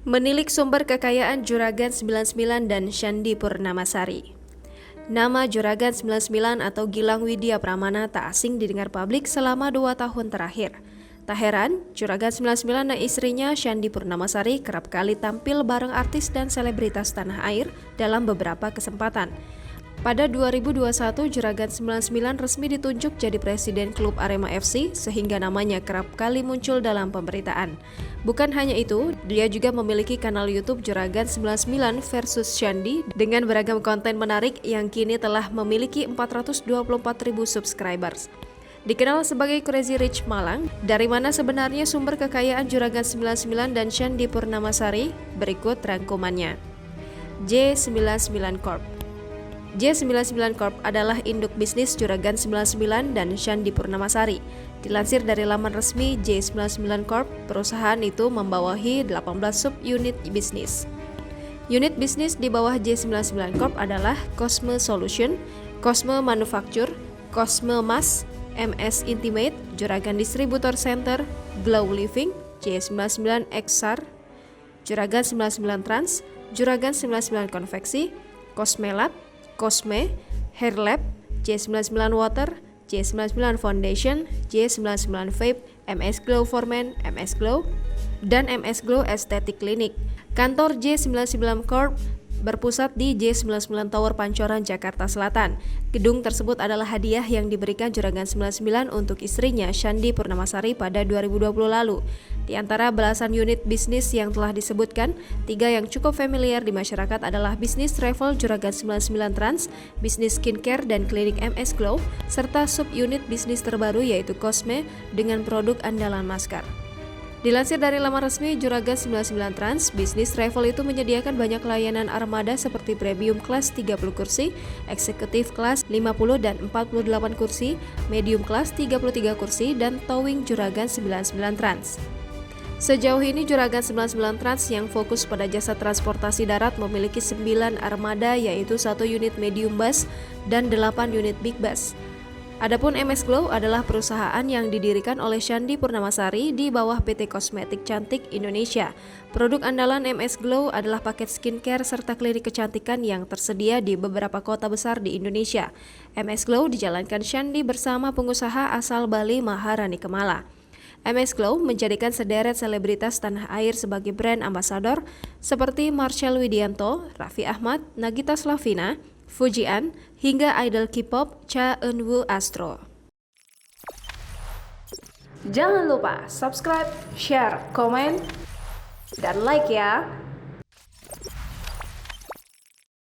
Menilik sumber kekayaan Juragan 99 dan Shandy Purnamasari. Nama Juragan 99 atau Gilang Widya Pramana tak asing didengar publik selama 2 tahun terakhir. Tak heran, Juragan 99 dan istrinya Shandy Purnamasari kerap kali tampil bareng artis dan selebritas tanah air dalam beberapa kesempatan. Pada 2021, Juragan 99 resmi ditunjuk jadi presiden klub Arema FC sehingga namanya kerap kali muncul dalam pemberitaan. Bukan hanya itu, dia juga memiliki kanal YouTube Juragan 99 versus Shandy dengan beragam konten menarik yang kini telah memiliki 424.000 subscribers. Dikenal sebagai Crazy Rich Malang, dari mana sebenarnya sumber kekayaan Juragan 99 dan Shandy Purnamasari? Berikut rangkumannya. J99 Corp. J99 Corp adalah induk bisnis Juragan 99 dan Shandy Purnamasari. Dilansir dari laman resmi J99 Corp, perusahaan itu membawahi 18 sub-unit bisnis. Unit bisnis di bawah J99 Corp adalah Cosme Solution, Cosme Manufacture, Cosme Mas, MS Intimate, Juragan Distributor Center, Glow Living, J99 XR, Juragan 99 Trans, Juragan 99 Konveksi, Cosme Lab, Cosme, Hair Lab, J99 Water, J99 Foundation, J99 Vape, MS Glow for Men, MS Glow, dan MS Glow Aesthetic Clinic. Kantor J99 Corp berpusat di J99 Tower Pancoran, Jakarta Selatan. Gedung tersebut adalah hadiah yang diberikan Juragan 99 untuk istrinya Shandy Purnamasari pada 2020 lalu. Di antara belasan unit bisnis yang telah disebutkan, 3 yang cukup familiar di masyarakat adalah bisnis travel Juragan 99 Trans, bisnis skincare dan klinik MS Glow, serta sub-unit bisnis terbaru yaitu Cosme dengan produk andalan masker. Dilansir dari laman resmi Juragan 99 Trans, bisnis travel itu menyediakan banyak layanan armada seperti premium class 30 kursi, eksekutif kelas 50 dan 48 kursi, medium class 33 kursi, dan towing Juragan 99 Trans. Sejauh ini Juragan 99 Trans yang fokus pada jasa transportasi darat memiliki 9 armada yaitu 1 unit medium bus dan 8 unit big bus. Adapun MS Glow adalah perusahaan yang didirikan oleh Shandy Purnamasari di bawah PT Kosmetik Cantik Indonesia. Produk andalan MS Glow adalah paket skincare serta klinik kecantikan yang tersedia di beberapa kota besar di Indonesia. MS Glow dijalankan Shandy bersama pengusaha asal Bali Maharani Kemala. MS Glow menjadikan sederet selebritas tanah air sebagai brand ambasador seperti Marcel Widianto, Raffi Ahmad, Nagita Slavina, Fujian, hingga idol K-pop Cha Eun-woo Astro. Jangan lupa subscribe, share, komen, dan like ya!